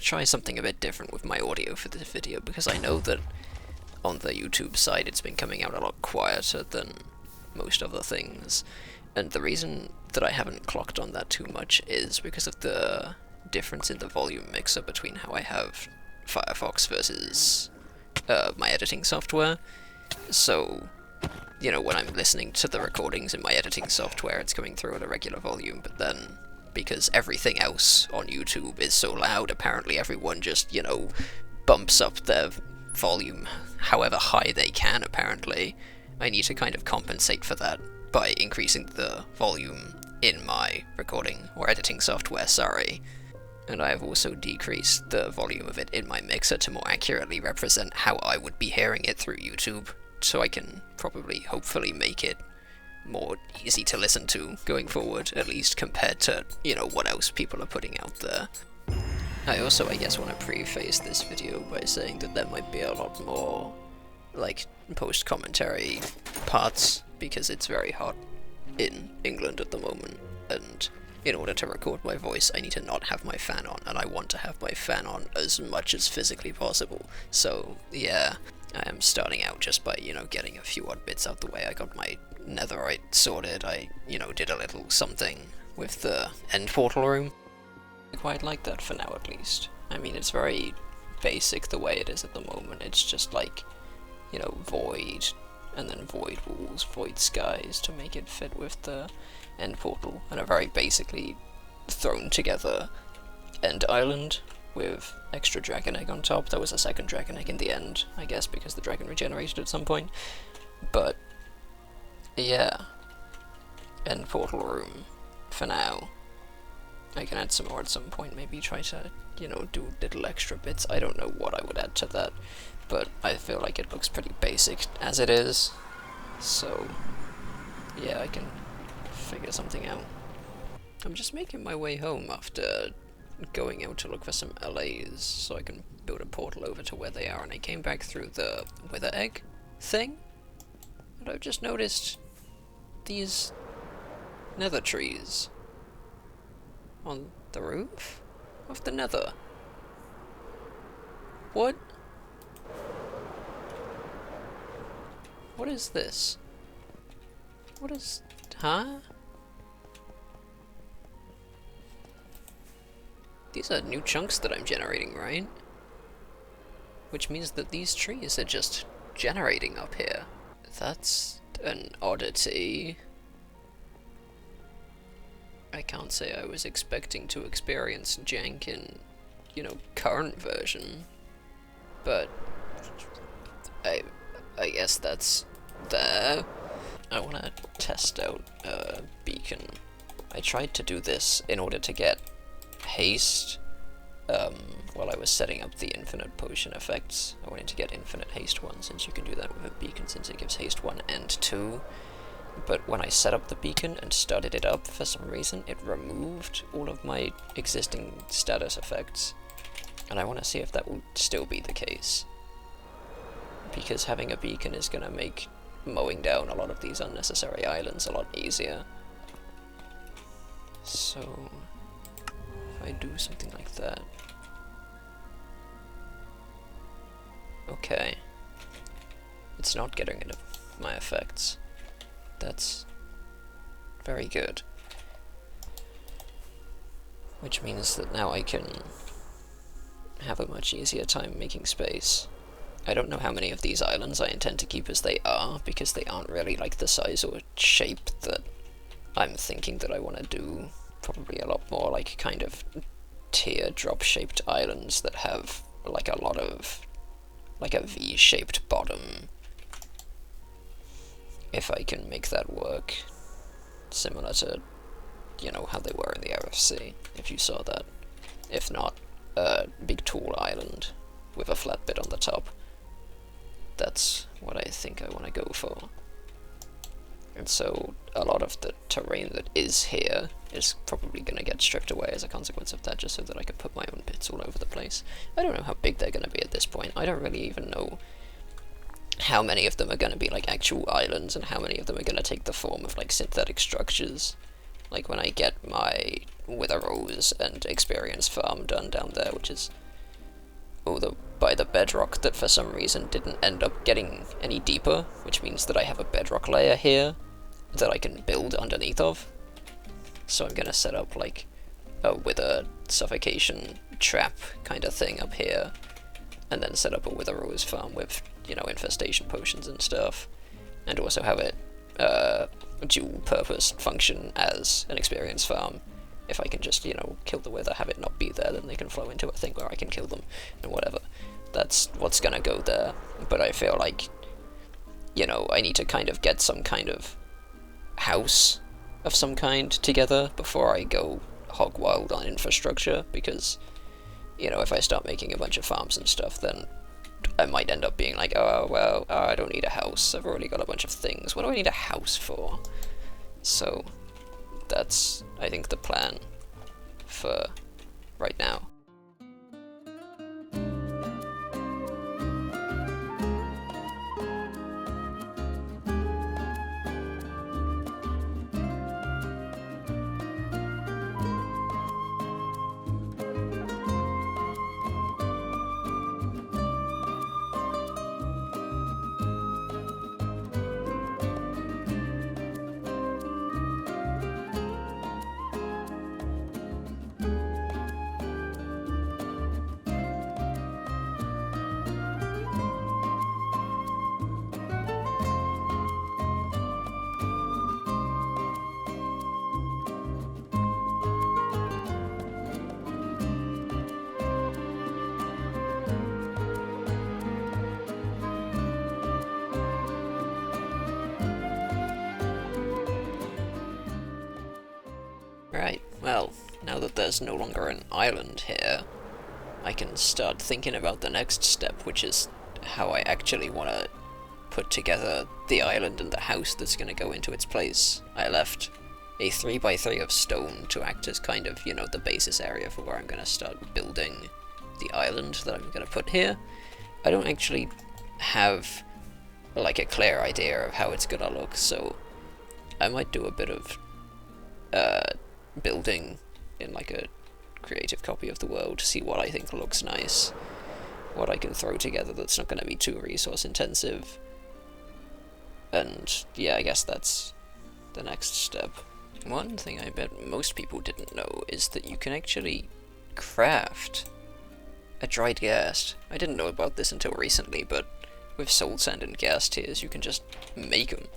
try something a bit different with my audio for this video, because I know that on the YouTube side it's been coming out a lot quieter than most other things, and the reason that I haven't clocked on that too much is because of the difference in the volume mixer between how I have Firefox versus my editing software. So, you know, when I'm listening to the recordings in my editing software, it's coming through at a regular volume, but then, because everything else on YouTube is so loud, apparently everyone just, you know, bumps up their volume however high they can, apparently. I need to kind of compensate for that by increasing the volume in my recording, or editing software, sorry. And I have also decreased the volume of it in my mixer to more accurately represent how I would be hearing it through YouTube, so I can probably, hopefully, make it more easy to listen to going forward, at least compared to, you know, what else people are putting out there. I also, I guess, want to preface this video by saying that there might be a lot more, like, post-commentary parts, because it's very hot in England at the moment, and in order to record my voice, I need to not have my fan on, and I want to have my fan on as much as physically possible. So, yeah, I am starting out just by, you know, getting a few odd bits out the way. I got my netherite sorted, I, you know, did a little something with the end portal room. I quite like that for now, at least. I mean, it's very basic the way it is at the moment. It's just like, you know, void, and then void walls, void skies to make it fit with the end portal, and a very basically thrown together end island with extra dragon egg on top. There was a second dragon egg in the end, I guess, because the dragon regenerated at some point. But yeah, end portal room for now. I can add some more at some point, maybe try to, you know, do little extra bits. I don't know what I would add to that, but I feel like it looks pretty basic as it is, so yeah, I can figure something out. I'm just making my way home after going out to look for some LAs so I can build a portal over to where they are, and I came back through the wither egg thing, and I've just noticed these nether trees on the roof of the nether. What? What is this? What is... huh? These are new chunks that I'm generating, right? Which means that these trees are just generating up here. That's an oddity. I can't say I was expecting to experience jank in, you know, current version, but I guess that's there. I want to test out a beacon. I tried to do this in order to get haste while I was setting up the infinite potion effects. I wanted to get infinite haste 1, since you can do that with a beacon, since it gives haste 1 and 2. But when I set up the beacon and started it up, for some reason it removed all of my existing status effects, and I want to see if that will still be the case, because having a beacon is going to make mowing down a lot of these unnecessary islands a lot easier. So if I do something like that, okay, it's not getting rid of my effects. That's very good. Which means that now I can have a much easier time making space. I don't know how many of these islands I intend to keep as they are, because they aren't really like the size or shape that I'm thinking that I want to do. Probably a lot more like kind of teardrop shaped islands that have like a lot of like a V-shaped bottom, if I can make that work, similar to, you know, how they were in the RFC, if you saw that. If not, a big tall island with a flat bit on the top. That's what I think I want to go for. And so a lot of the terrain that is here is probably going to get stripped away as a consequence of that, just so that I can put my own bits all over the place. I don't know how big they're going to be at this point. I don't really even know how many of them are going to be like actual islands and how many of them are going to take the form of like synthetic structures. Like when I get my Wither Rose and Experience farm done down there, which is by the bedrock that for some reason didn't end up getting any deeper, which means that I have a bedrock layer here that I can build underneath of. So I'm gonna set up like a wither suffocation trap kind of thing up here, and then set up a wither rose farm with, you know, infestation potions and stuff, and also have it dual purpose function as an experience farm. If I can just, you know, kill the wither, have it not be there, then they can flow into a thing where I can kill them, and whatever. That's what's gonna go there. But I feel like, you know, I need to kind of get some kind of house of some kind together before I go hog wild on infrastructure, because, you know, if I start making a bunch of farms and stuff, then I might end up being like, oh, well, I don't need a house, I've already got a bunch of things, what do I need a house for? So, that's, I think, the plan for right now. Right, well, now that there's no longer an island here, I can start thinking about the next step, which is how I actually want to put together the island and the house that's going to go into its place. I left a 3x3 of stone to act as kind of, you know, the basis area for where I'm going to start building the island that I'm going to put here. I don't actually have, like, a clear idea of how it's going to look, so I might do a bit of building in like a creative copy of the world to see what I think looks nice, what I can throw together that's not going to be too resource intensive, and yeah, I guess that's the next step. One thing I bet most people didn't know is that you can actually craft a dried ghast. I didn't know about this until recently, but with soul sand and ghast tears you can just make them.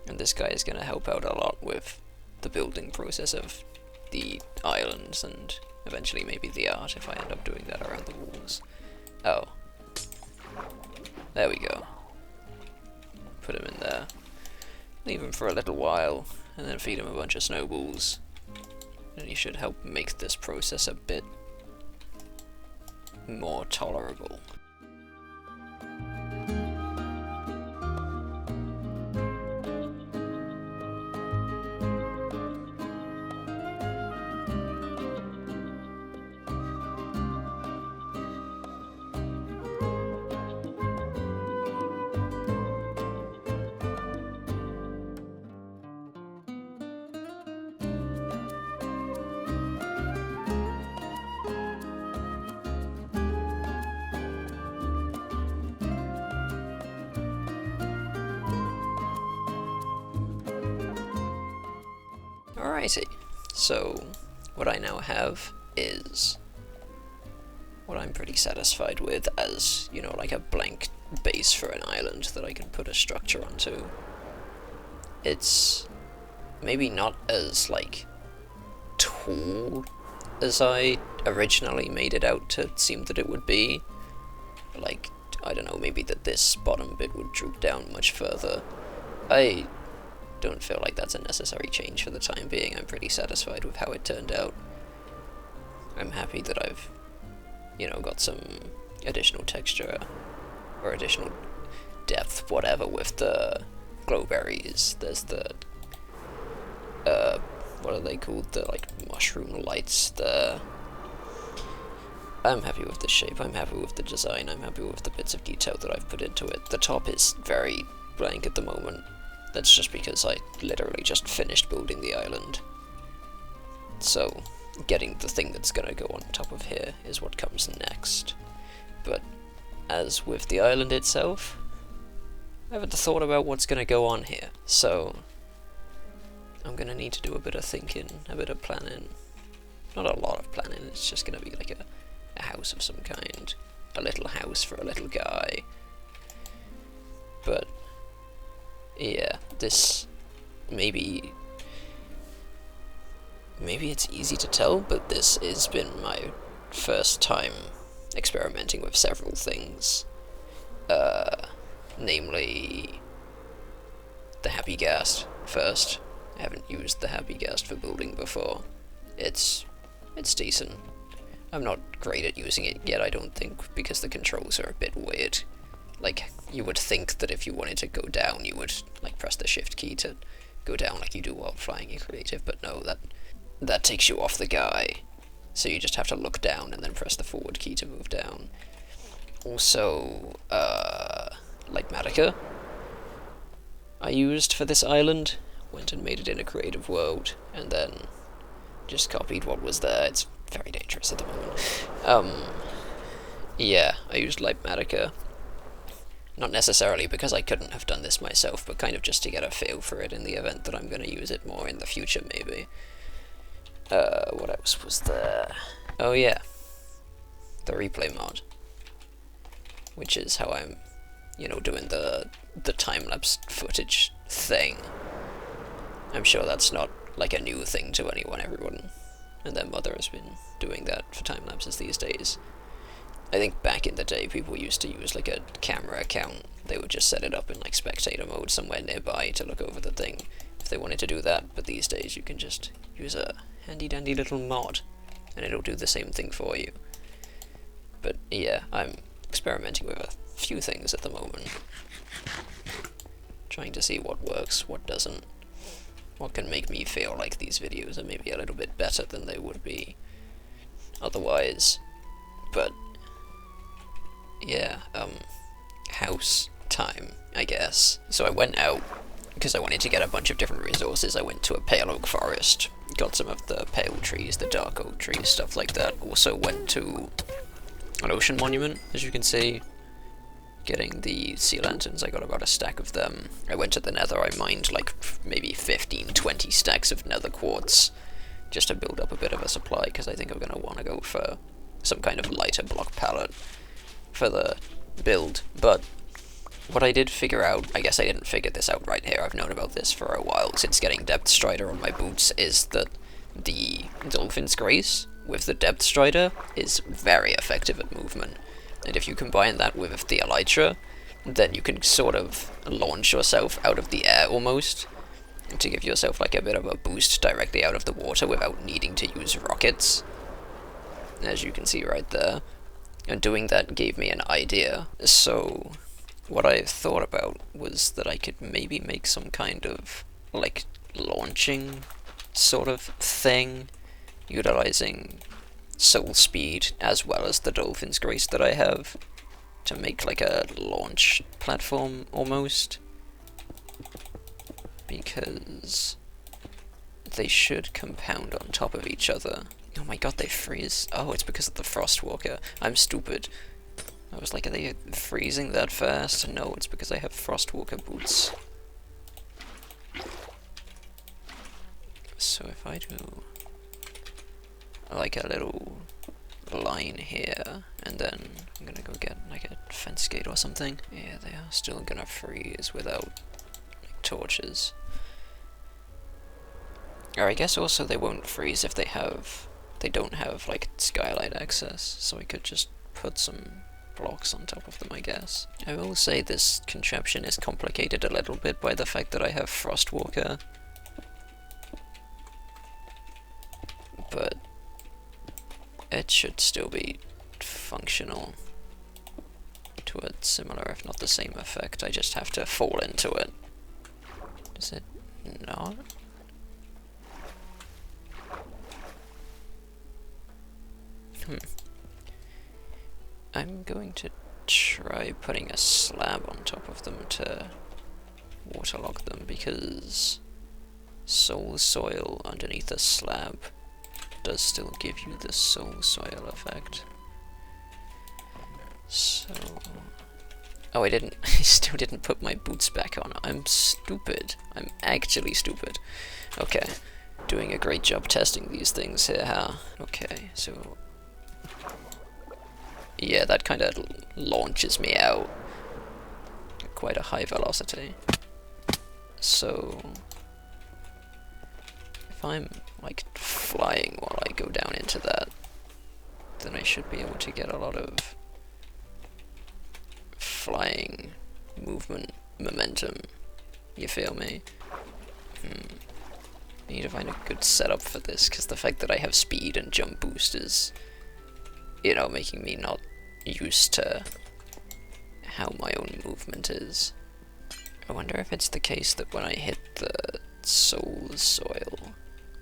And this guy is going to help out a lot with the building process of the islands, and eventually maybe the art if I end up doing that around the walls. Oh. There we go. Put him in there. Leave him for a little while, and then feed him a bunch of snowballs. And he should help make this process a bit more tolerable. Alrighty, so what I now have is what I'm pretty satisfied with as, you know, like a blank base for an island that I can put a structure onto. It's maybe not as, like, tall as I originally made it out to seem that it would be. Like, I don't know, maybe that this bottom bit would droop down much further. I don't feel like that's a necessary change for the time being. I'm pretty satisfied with how it turned out. I'm happy that I've, you know, got some additional texture or additional depth, whatever, with the glowberries. There's the what are they called? The, like, mushroom lights. I'm happy with the shape, I'm happy with the design, I'm happy with the bits of detail that I've put into it. The top is very blank at the moment. That's just because I literally just finished building the island. So, getting the thing that's gonna go on top of here is what comes next. as with the island itself, I haven't thought about what's gonna go on here, so I'm gonna need to do a bit of thinking, a bit of planning. Not a lot of planning, it's just gonna be like a house of some kind. A little house for a little guy. But yeah, this maybe it's easy to tell, but this has been my first time experimenting with several things. Namely the Happy Ghast first. I haven't used the Happy Ghast for building before. It's decent. I'm not great at using it yet, I don't think, because the controls are a bit weird. Like, you would think that if you wanted to go down, you would, like, press the shift key to go down like you do while flying in creative, but no, that takes you off the guy. So you just have to look down and then press the forward key to move down. Also, Litematica I used for this island. Went and made it in a creative world, and then just copied what was there. It's very dangerous at the moment. Yeah, I used Litematica. Not necessarily because I couldn't have done this myself, but kind of just to get a feel for it in the event that I'm going to use it more in the future, maybe. What else was there? Oh yeah, the replay mod. Which is how I'm, doing the time-lapse footage thing. I'm sure that's not, like, a new thing to anyone. Everyone and their mother has been doing that for time-lapses these days. I think back in the day, people used to use, like, a camera account. They would just set it up in, like, spectator mode somewhere nearby to look over the thing, if they wanted to do that. But these days, you can just use a handy-dandy little mod, and it'll do the same thing for you. But, yeah, I'm experimenting with a few things at the moment. Trying to see what works, what doesn't. What can make me feel like these videos are maybe a little bit better than they would be otherwise. But yeah, house time, I guess. So I went out, because I wanted to get a bunch of different resources. I went to a pale oak forest, got some of the pale trees, the dark oak trees, stuff like that. Also went to an ocean monument, as you can see. Getting the sea lanterns, I got about a stack of them. I went to the nether, I mined like maybe 15-20 stacks of nether quartz, just to build up a bit of a supply, because I think I'm going to want to go for some kind of lighter block palette for the build. But what I did figure out, I guess I didn't figure this out right here, I've known about this for a while since getting Depth Strider on my boots, is that the Dolphin's Grace with the Depth Strider is very effective at movement. And if you combine that with the Elytra, then you can sort of launch yourself out of the air almost, to give yourself like a bit of a boost directly out of the water without needing to use rockets, as you can see right there. And doing that gave me an idea. So what I thought about was that I could maybe make some kind of like launching sort of thing, utilizing soul speed as well as the Dolphin's Grace that I have, to make like a launch platform almost, because they should compound on top of each other. Oh my god, they freeze. Oh, it's because of the Frostwalker. I'm stupid. I was like, are they freezing that fast? No, it's because I have Frostwalker boots. So if I do like a little line here, and then I'm gonna go get like a fence gate or something. Yeah, they are still gonna freeze without like torches. Or I guess also they won't freeze if they don't have like skylight access, so I could just put some blocks on top of them, I guess. I will say this contraption is complicated a little bit by the fact that I have Frostwalker, but it should still be functional to a similar, if not the same effect. I just have to fall into it. Does it not? I'm going to try putting a slab on top of them to waterlog them, because soul soil underneath a slab does still give you the soul soil effect. So Oh, I didn't. I still didn't put my boots back on. I'm stupid. I'm actually stupid. Okay. Doing a great job testing these things here, huh? Okay, so... yeah, that kind of launches me out at quite a high velocity. So... if I'm, like, flying while I go down into that, then I should be able to get a lot of flying movement momentum. You feel me? I need to find a good setup for this, because the fact that I have speed and jump boost is, you know, making me not used to how my own movement is. I wonder if it's the case that when I hit the soul soil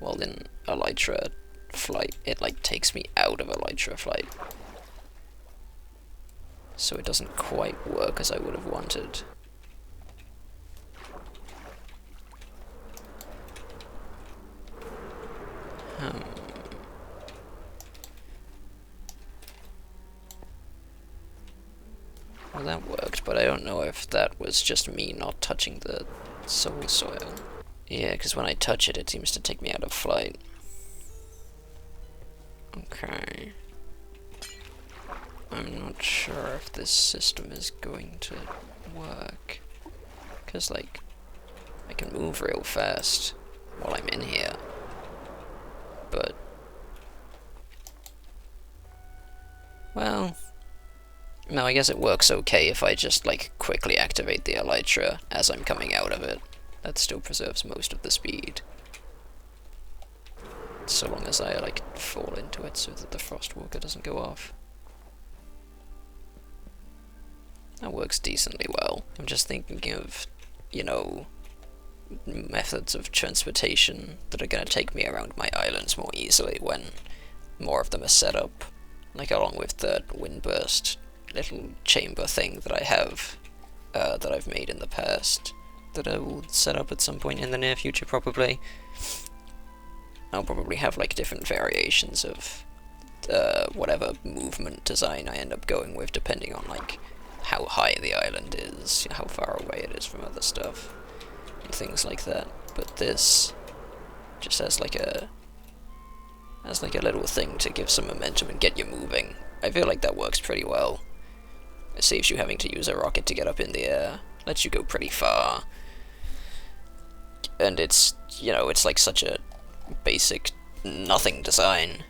while in Elytra flight, it like takes me out of Elytra flight. So it doesn't quite work as I would have wanted. Well, that worked, but I don't know if that was just me not touching the soul soil. Yeah, because when I touch it, it seems to take me out of flight. Okay. I'm not sure if this system is going to work. Because, like, I can move real fast while I'm in here. But... well... no, I guess it works okay if I just, like, quickly activate the Elytra as I'm coming out of it. That still preserves most of the speed. So long as I, like, fall into it so that the Frostwalker doesn't go off. That works decently well. I'm just thinking of, you know, methods of transportation that are going to take me around my islands more easily when more of them are set up. Like, along with the windburst little chamber thing that I have, that I've made in the past, that I will set up at some point in the near future, probably. I'll probably have, like, different variations of whatever movement design I end up going with, depending on, like, how high the island is, how far away it is from other stuff, and things like that. But this just has like a little thing to give some momentum and get you moving. I feel like that works pretty well. It saves you having to use a rocket to get up in the air, lets you go pretty far, and it's, you know, it's like such a basic nothing design.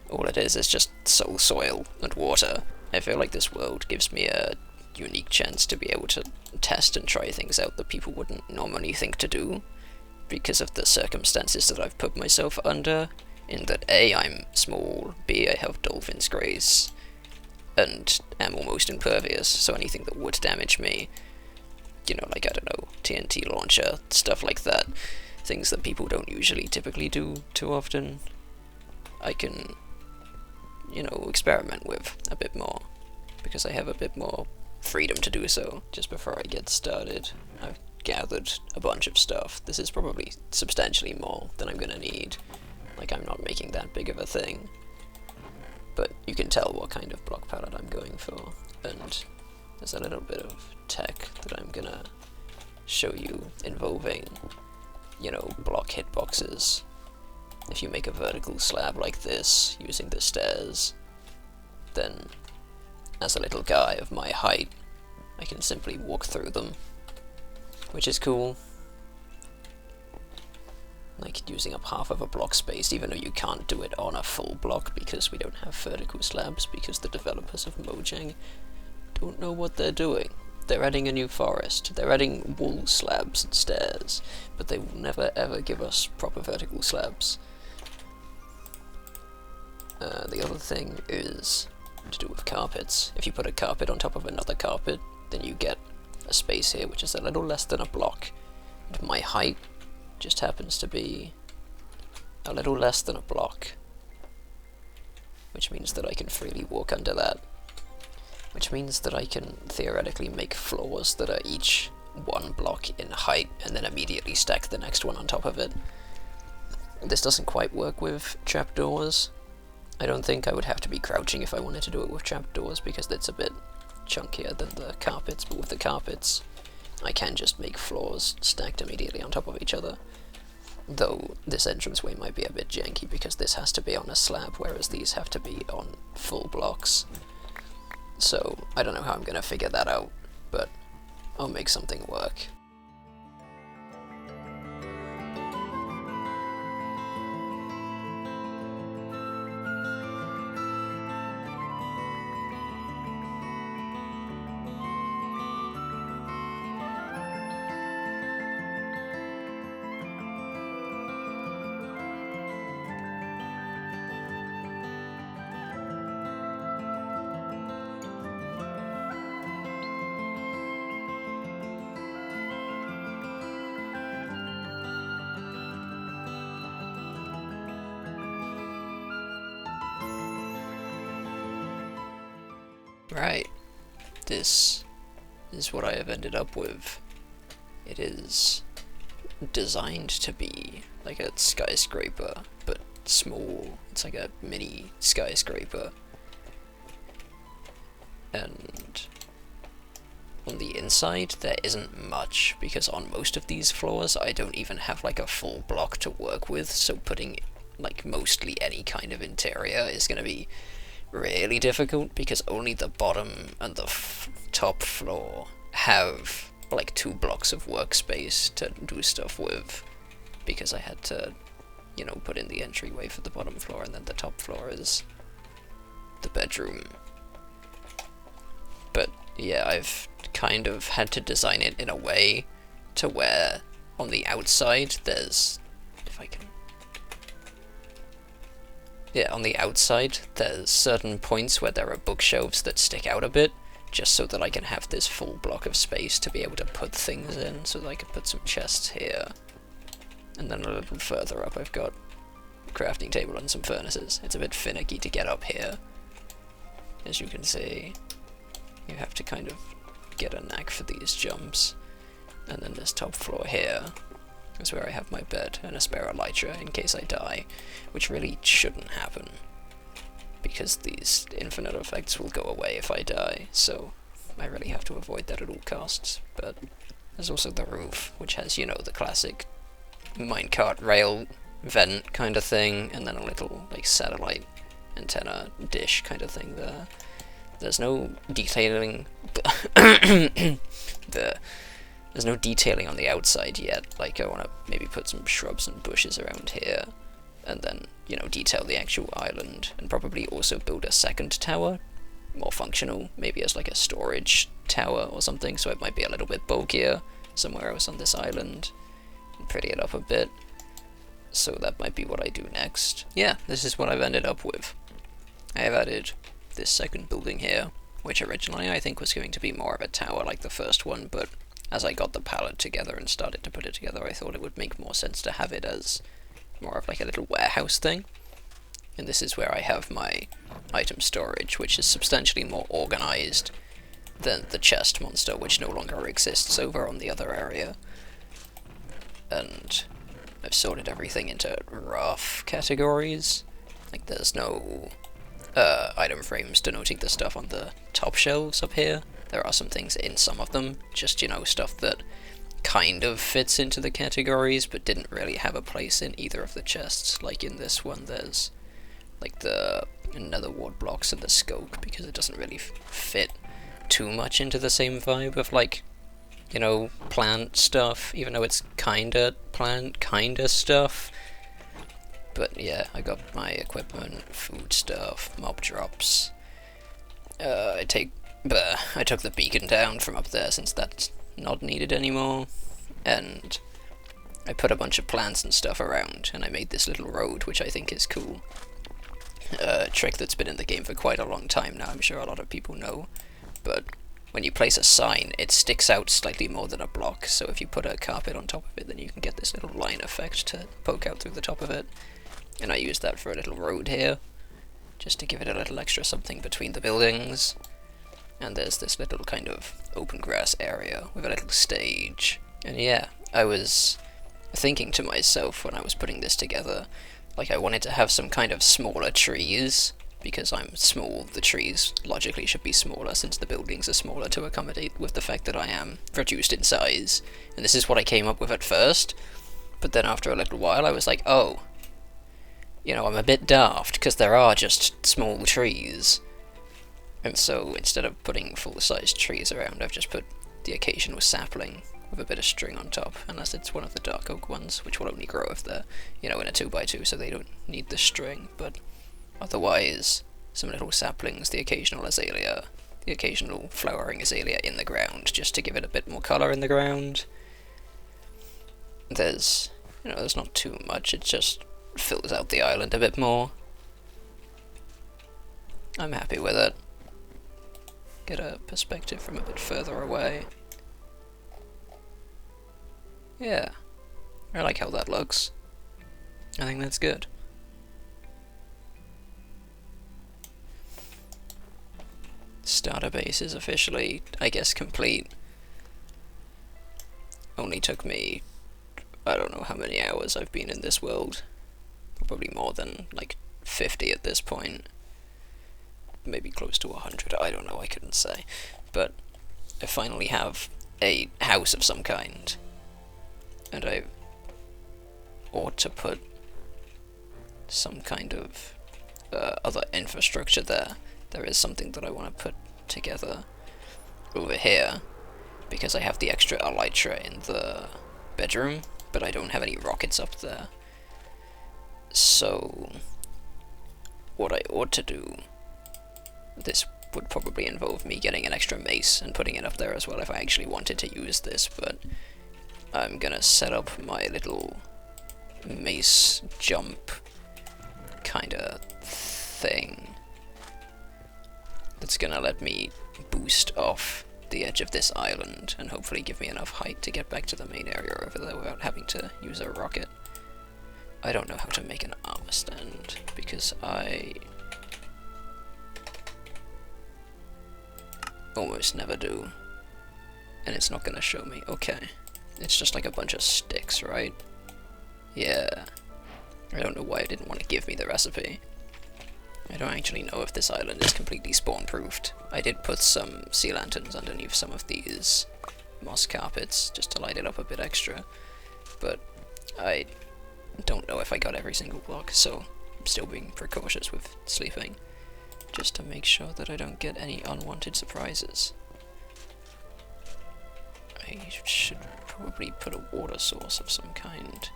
All it is just soul soil and water. I feel like this world gives me a unique chance to be able to test and try things out that people wouldn't normally think to do, because of the circumstances that I've put myself under, in that A, I'm small, B, I have Dolphin's Grace, and am almost impervious, so anything that would damage me, you know, like, I don't know, TNT launcher, stuff like that, things that people don't usually typically do too often, I can, you know, experiment with a bit more, because I have a bit more freedom to do so. Just before I get started, I've gathered a bunch of stuff. This is probably substantially more than I'm gonna need. Like, I'm not making that big of a thing. But you can tell what kind of block palette I'm going for. And there's a little bit of tech that I'm gonna show you involving, you know, block hitboxes. If you make a vertical slab like this, using the stairs, then as a little guy of my height, I can simply walk through them, which is cool. Like, using up half of a block space, even though you can't do it on a full block because we don't have vertical slabs, because the developers of Mojang don't know what they're doing. They're adding a new forest, they're adding wool slabs and stairs, but they will never ever give us proper vertical slabs. The other thing is to do with carpets. If you put a carpet on top of another carpet, then you get a space here which is a little less than a block. And my height just happens to be a little less than a block, which means that I can freely walk under that, which means that I can theoretically make floors that are each one block in height and then immediately stack the next one on top of it. This doesn't quite work with trapdoors. I don't think I would have to be crouching if I wanted to do it with trapdoors, because it's a bit chunkier than the carpets, but with the carpets I can just make floors stacked immediately on top of each other. Though this entranceway might be a bit janky because this has to be on a slab, whereas these have to be on full blocks. So I don't know how I'm gonna figure that out, but I'll make something work. Right, this is what I have ended up with. It is designed to be like a skyscraper, but small. It's like a mini skyscraper. And on the inside, there isn't much, because on most of these floors, I don't even have like a full block to work with, so putting like mostly any kind of interior is going to be really difficult, because only the bottom and the top floor have like 2 blocks of workspace to do stuff with, because I had to, you know, put in the entryway for the bottom floor, and then the top floor is the bedroom. But yeah, I've kind of had to design it in a way to where on the outside there's, if I can, yeah, on the outside there's certain points where there are bookshelves that stick out a bit, just so that I can have this full block of space to be able to put things in, so that I can put some chests here. And then a little further up I've got a crafting table and some furnaces. It's a bit finicky to get up here. As you can see, you have to kind of get a knack for these jumps. And then this top floor here is where I have my bed and a spare elytra in case I die, which really shouldn't happen, because these infinite effects will go away if I die, so I really have to avoid that at all costs. But there's also the roof, which has, you know, the classic minecart rail vent kind of thing, and then a little like satellite antenna dish kind of thing there. There's no detailing there's no detailing on the outside yet. Like, I want to maybe put some shrubs and bushes around here, and then, you know, detail the actual island, and probably also build a second tower, more functional, maybe as like a storage tower or something, so it might be a little bit bulkier somewhere else on this island, and pretty it up a bit. So that might be what I do next. Yeah, this is what I've ended up with. I have added this second building here, which originally I think was going to be more of a tower like the first one, but as I got the palette together and started to put it together, I thought it would make more sense to have it as more of like a little warehouse thing. And this is where I have my item storage, which is substantially more organized than the chest monster, which no longer exists over on the other area. And I've sorted everything into rough categories. Like, there's no item frames denoting the stuff on the top shelves up here. There are some things in some of them, just, you know, stuff that kind of fits into the categories, but didn't really have a place in either of the chests. Like in this one, there's like the nether wart blocks and the scope, because it doesn't really fit too much into the same vibe of, like, you know, plant stuff, even though it's kinda plant, kinda stuff. But yeah, I got my equipment, food stuff, mob drops. I took the beacon down from up there since that's not needed anymore, and I put a bunch of plants and stuff around, and I made this little road, which I think is cool. A trick that's been in the game for quite a long time now, I'm sure a lot of people know, but when you place a sign, it sticks out slightly more than a block, so if you put a carpet on top of it, then you can get this little line effect to poke out through the top of it, and I used that for a little road here, just to give it a little extra something between the buildings. And there's this little kind of open grass area with a little stage. And yeah, I was thinking to myself when I was putting this together, like, I wanted to have some kind of smaller trees, because I'm small, the trees logically should be smaller since the buildings are smaller to accommodate with the fact that I am reduced in size. And this is what I came up with at first, but then after a little while I was like, oh, you know, I'm a bit daft, because there are just small trees. And so instead of putting full-sized trees around, I've just put the occasional sapling with a bit of string on top, unless it's one of the dark oak ones, which will only grow if they're, you know, in a 2x2, so they don't need the string, but otherwise, some little saplings, the occasional azalea, the occasional flowering azalea in the ground, just to give it a bit more colour in the ground. There's, you know, there's not too much, it just fills out the island a bit more. I'm happy with it. Get a perspective from a bit further away. Yeah, I like how that looks. I think that's good. Starter base is officially, I guess, complete. Only took me, I don't know how many hours I've been in this world. Probably more than, like, 50 at this point. Maybe close to 100, I don't know, I couldn't say. But I finally have a house of some kind. And I ought to put some kind of other infrastructure there. There is something that I want to put together over here, because I have the extra elytra in the bedroom, but I don't have any rockets up there. So what I ought to do, this would probably involve me getting an extra mace and putting it up there as well if I actually wanted to use this, but I'm gonna set up my little mace jump kinda thing that's gonna let me boost off the edge of this island and hopefully give me enough height to get back to the main area over there without having to use a rocket. I don't know how to make an armor stand because I almost never do, and it's not gonna show me. Okay, it's just like a bunch of sticks, right? Yeah, I don't know why it didn't want to give me the recipe. I don't actually know if this island is completely spawn-proofed. I did put some sea lanterns underneath some of these moss carpets just to light it up a bit extra, but I don't know if I got every single block, so I'm still being precautious with sleeping, just to make sure that I don't get any unwanted surprises. I should probably put a water source of some kind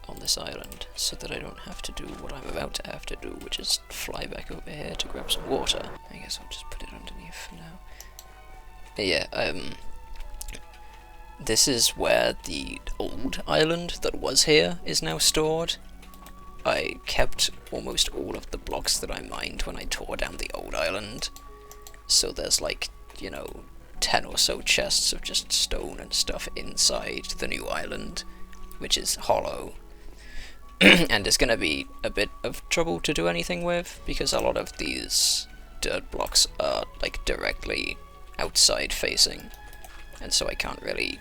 on this island, so that I don't have to do what I'm about to have to do, which is fly back over here to grab some water. I guess I'll just put it underneath for now. But yeah, this is where the old island that was here is now stored. I kept almost all of the blocks that I mined when I tore down the old island, so there's like, you know, 10 or so chests of just stone and stuff inside the new island, which is hollow. And it's gonna be a bit of trouble to do anything with, because a lot of these dirt blocks are like directly outside facing, and so I can't really,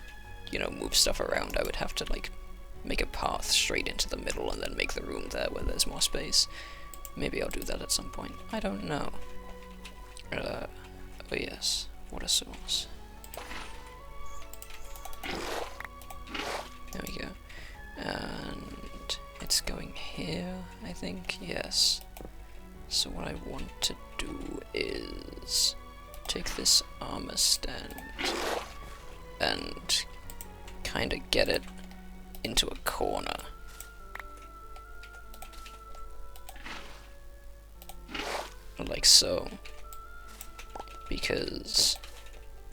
you know, move stuff around. I would have to like make a path straight into the middle and then make the room there where there's more space. Maybe I'll do that at some point. I don't know. Oh yes, water source. There we go. And it's going here, I think, yes. So what I want to do is take this armor stand and kind of get it into a corner. Like so. Because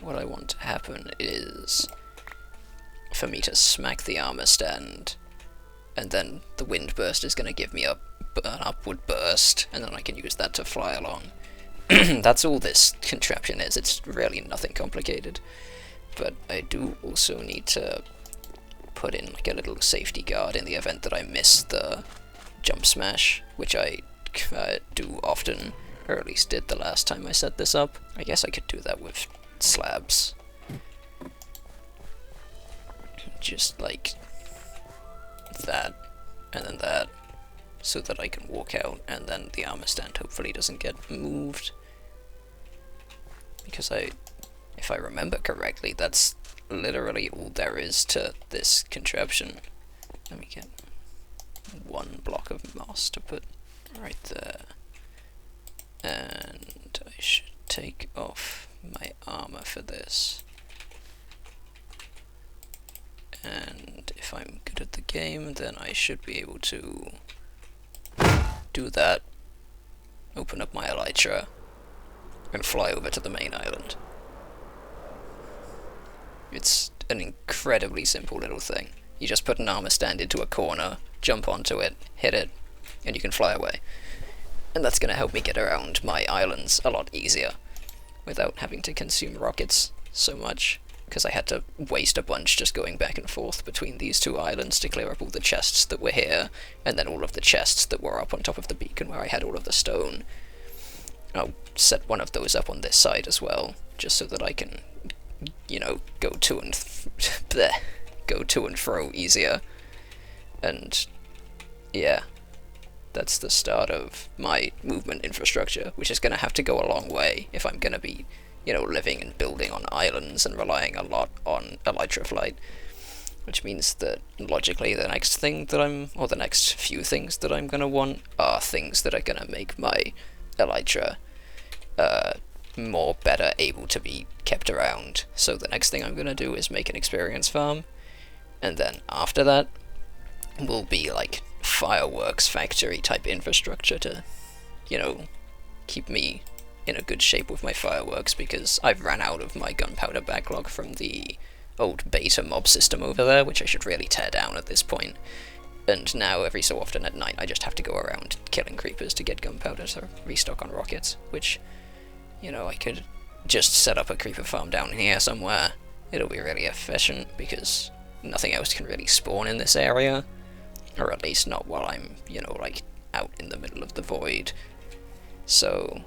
what I want to happen is for me to smack the armor stand, and then the wind burst is going to give me an upward burst, and then I can use that to fly along. That's all this contraption is. It's really nothing complicated. But I do also need to put in like a little safety guard in the event that I miss the jump smash, which I do often, or at least did the last time I set this up. I guess I could do that with slabs. Just like that, and then that, so that I can walk out, and then the armor stand hopefully doesn't get moved. Because if I remember correctly, that's literally all there is to this contraption. Let me get one block of moss to put right there. And I should take off my armor for this. And if I'm good at the game, then I should be able to do that, open up my elytra, and fly over to the main island. It's an incredibly simple little thing. You just put an armor stand into a corner, jump onto it, hit it, and you can fly away. And that's going to help me get around my islands a lot easier, without having to consume rockets so much, because I had to waste a bunch just going back and forth between these two islands to clear up all the chests that were here, and then all of the chests that were up on top of the beacon where I had all of the stone. I'll set one of those up on this side as well, just so that I can, you know, go to and fro easier. And yeah, that's the start of my movement infrastructure, which is going to have to go a long way if I'm going to be, you know, living and building on islands and relying a lot on elytra flight. Which means that, logically, the next few things that I'm going to want are things that are going to make my elytra more better able to be kept around. So the next thing I'm going to do is make an experience farm, and then after that will be like fireworks factory type infrastructure to, you know, keep me in a good shape with my fireworks, because I've ran out of my gunpowder backlog from the old beta mob system over there, which I should really tear down at this point. And now every so often at night I just have to go around killing creepers to get gunpowder to restock on rockets, which, you know, I could just set up a creeper farm down here somewhere. It'll be really efficient, because nothing else can really spawn in this area, or at least not while I'm, you know, like, out in the middle of the void. So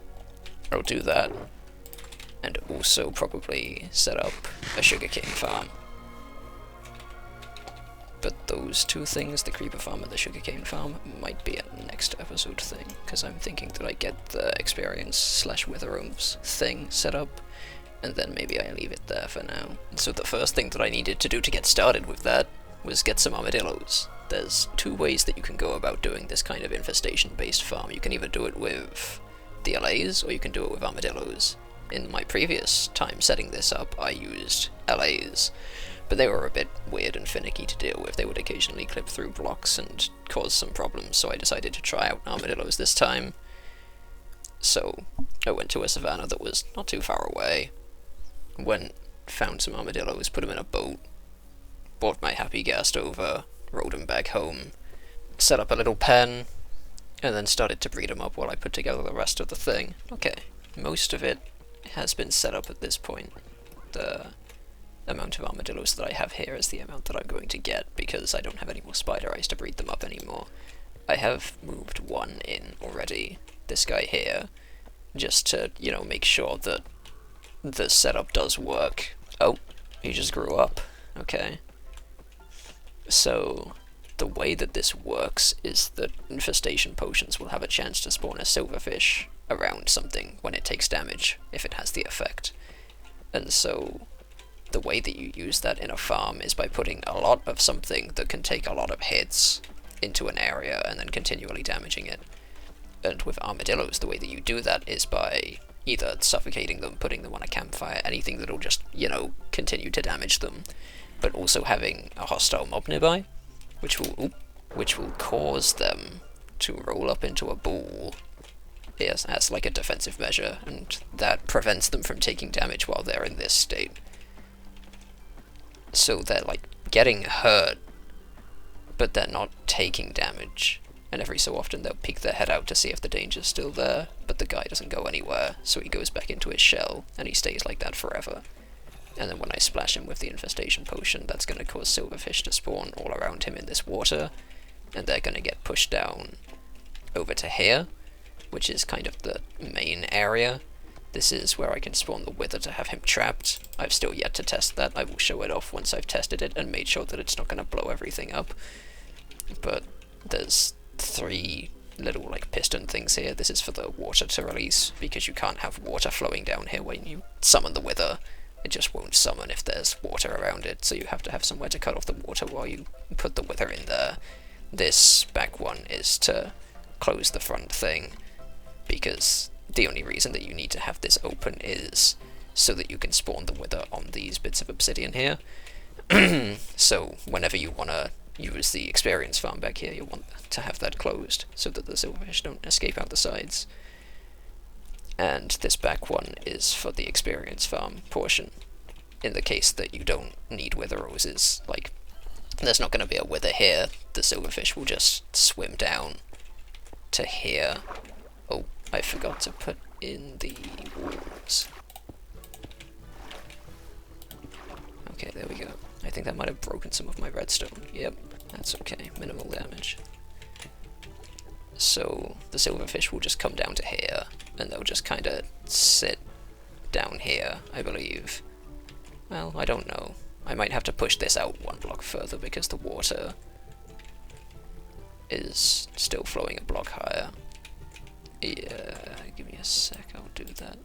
I'll do that, and also probably set up a sugarcane farm. But those two things, the creeper farm and the sugarcane farm, might be a next episode thing, because I'm thinking that I get the experience / wither oaks thing set up, and then maybe I leave it there for now. So the first thing that I needed to do to get started with that was get some armadillos. There's two ways that you can go about doing this kind of infestation-based farm. You can either do it with DLAs, or you can do it with armadillos. In my previous time setting this up, I used LAs, but they were a bit weird and finicky to deal with. They would occasionally clip through blocks and cause some problems, so I decided to try out armadillos this time. So I went to a savannah that was not too far away, found some armadillos, put them in a boat, brought my happy guest over, rode him back home, set up a little pen, and then started to breed them up while I put together the rest of the thing. Okay, most of it has been set up at this point. The amount of armadillos that I have here is the amount that I'm going to get, because I don't have any more spider eyes to breed them up anymore. I have moved one in already, this guy here, just to, you know, make sure that the setup does work. Oh, he just grew up. Okay. So the way that this works is that infestation potions will have a chance to spawn a silverfish around something when it takes damage, if it has the effect. And so the way that you use that in a farm is by putting a lot of something that can take a lot of hits into an area and then continually damaging it. And with armadillos, the way that you do that is by either suffocating them, putting them on a campfire, anything that'll just, you know, continue to damage them, but also having a hostile mob nearby, which will cause them to roll up into a ball, yes, as like a defensive measure, and that prevents them from taking damage while they're in this state. So they're like getting hurt, but they're not taking damage, and every so often they'll peek their head out to see if the danger's still there, but the guy doesn't go anywhere, so he goes back into his shell, and he stays like that forever. And then when I splash him with the infestation potion, that's going to cause silverfish to spawn all around him in this water, and they're going to get pushed down over to here, which is kind of the main area. This is where I can spawn the wither to have him trapped. I've still yet to test that. I will show it off once I've tested it and made sure that it's not going to blow everything up. But there's 3 little like piston things here. This is for the water to release, because you can't have water flowing down here when you summon the wither. It just won't summon if there's water around it, so you have to have somewhere to cut off the water while you put the wither in there. This back one is to close the front thing, because the only reason that you need to have this open is so that you can spawn the wither on these bits of obsidian here. So whenever you want to use the experience farm back here, you want to have that closed so that the silverfish don't escape out the sides. And this back one is for the experience farm portion, in the case that you don't need wither roses. Like, there's not going to be a wither here, the silverfish will just swim down to here. Oh, I forgot to put in the walls. Okay, there we go. I think that might have broken some of my redstone. Yep, that's okay, minimal damage. So the silverfish will just come down to here, and they'll just kind of sit down here, I believe. Well, I don't know. I might have to push this out 1 block further because the water is still flowing a block higher. Yeah, give me a sec, I'll do that.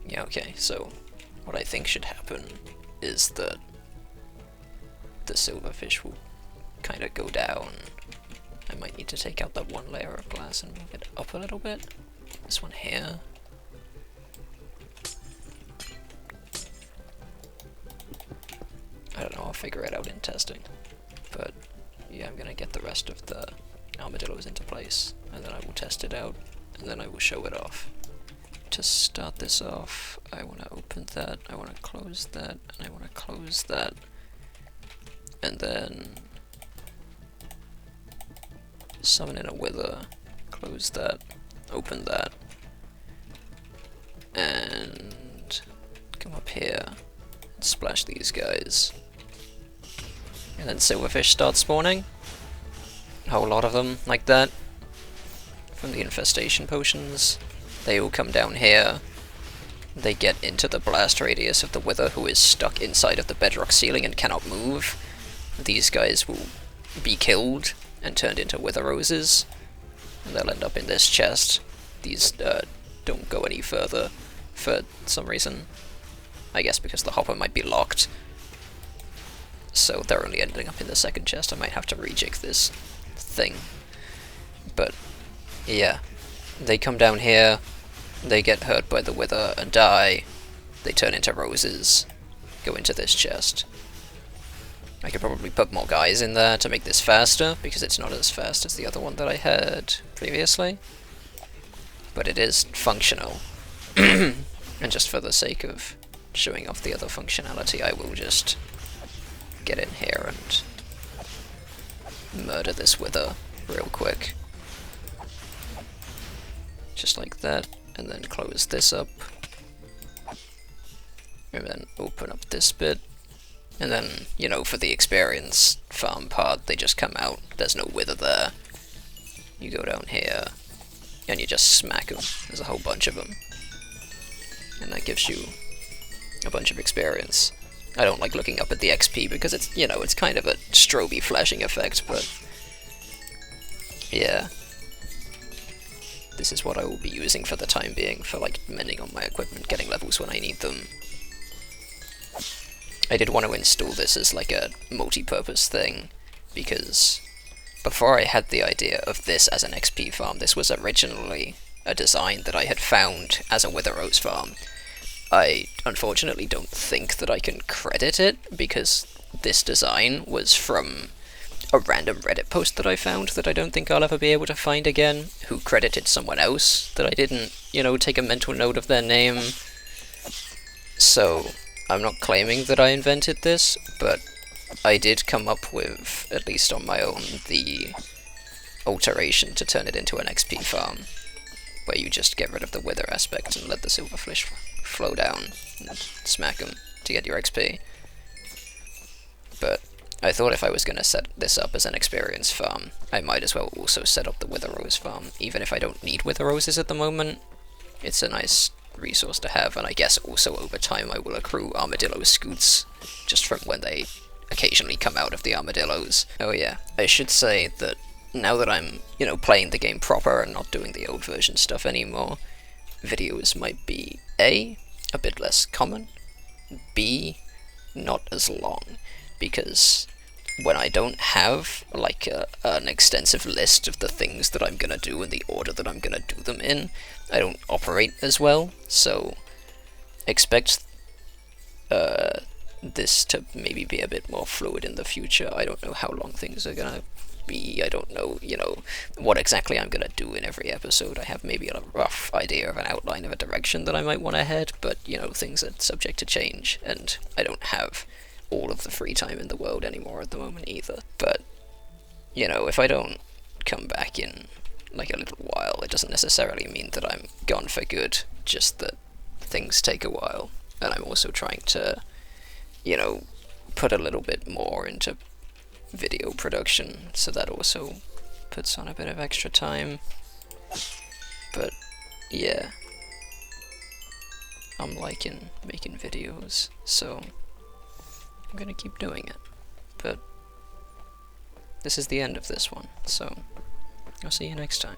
Yeah, okay, so what I think should happen is that the silverfish will kind of go down. I might need to take out that 1 layer of glass and move it up a little bit. This one here. I don't know, I'll figure it out in testing. But yeah, I'm gonna get the rest of the armadillos into place, and then I will test it out, and then I will show it off. To start this off, I want to open that, I want to close that, and I want to close that. And then summon in a wither, close that, open that, and come up here and splash these guys. And then silverfish start spawning. A whole lot of them like that. From the infestation potions. They all come down here. They get into the blast radius of the wither, who is stuck inside of the bedrock ceiling and cannot move. These guys will be killed and turned into wither roses, and they'll end up in this chest. These don't go any further for some reason. I guess because the hopper might be locked. So they're only ending up in the second chest. I might have to rejig this thing. But yeah, they come down here, they get hurt by the wither and die. They turn into roses, go into this chest. I could probably put more guys in there to make this faster, because it's not as fast as the other one that I had previously. But it is functional. And just for the sake of showing off the other functionality, I will just get in here and murder this wither real quick. Just like that, and then close this up. And then open up this bit. And then, you know, for the experience farm part, they just come out. There's no wither there. You go down here, and you just smack them. There's a whole bunch of them. And that gives you a bunch of experience. I don't like looking up at the XP because it's, you know, it's kind of a stroby flashing effect, but yeah. This is what I will be using for the time being, for like mending on my equipment, getting levels when I need them. I did want to install this as like a multi-purpose thing, because before I had the idea of this as an XP farm, this was originally a design that I had found as a Wither Rose farm. I unfortunately don't think that I can credit it, because this design was from a random Reddit post that I found that I don't think I'll ever be able to find again, who credited someone else that I didn't, you know, take a mental note of their name. So I'm not claiming that I invented this, but I did come up with, at least on my own, the alteration to turn it into an XP farm, where you just get rid of the wither aspect and let the silverfish flow down and smack them to get your XP. But I thought if I was going to set this up as an experience farm, I might as well also set up the Wither Rose farm, even if I don't need Wither Roses at the moment. It's a nice resource to have, and I guess also over time I will accrue armadillo scoots, just from when they occasionally come out of the armadillos. Oh yeah, I should say that now that I'm, playing the game proper and not doing the old version stuff anymore, videos might be A, a bit less common, B, not as long, because when I don't have, like, an extensive list of the things that I'm gonna do in the order that I'm gonna do them in, I don't operate as well, so expect this to maybe be a bit more fluid in the future. I don't know how long things are gonna be. I don't know, what exactly I'm gonna do in every episode. I have maybe a rough idea of an outline of a direction that I might want to head, but, things are subject to change, and I don't have all of the free time in the world anymore at the moment either. But, if I don't come back in, like, a little while, it doesn't necessarily mean that I'm gone for good, just that things take a while, and I'm also trying to, put a little bit more into video production, so that also puts on a bit of extra time. But yeah, I'm liking making videos, so I'm gonna keep doing it. But this is the end of this one, so I'll see you next time.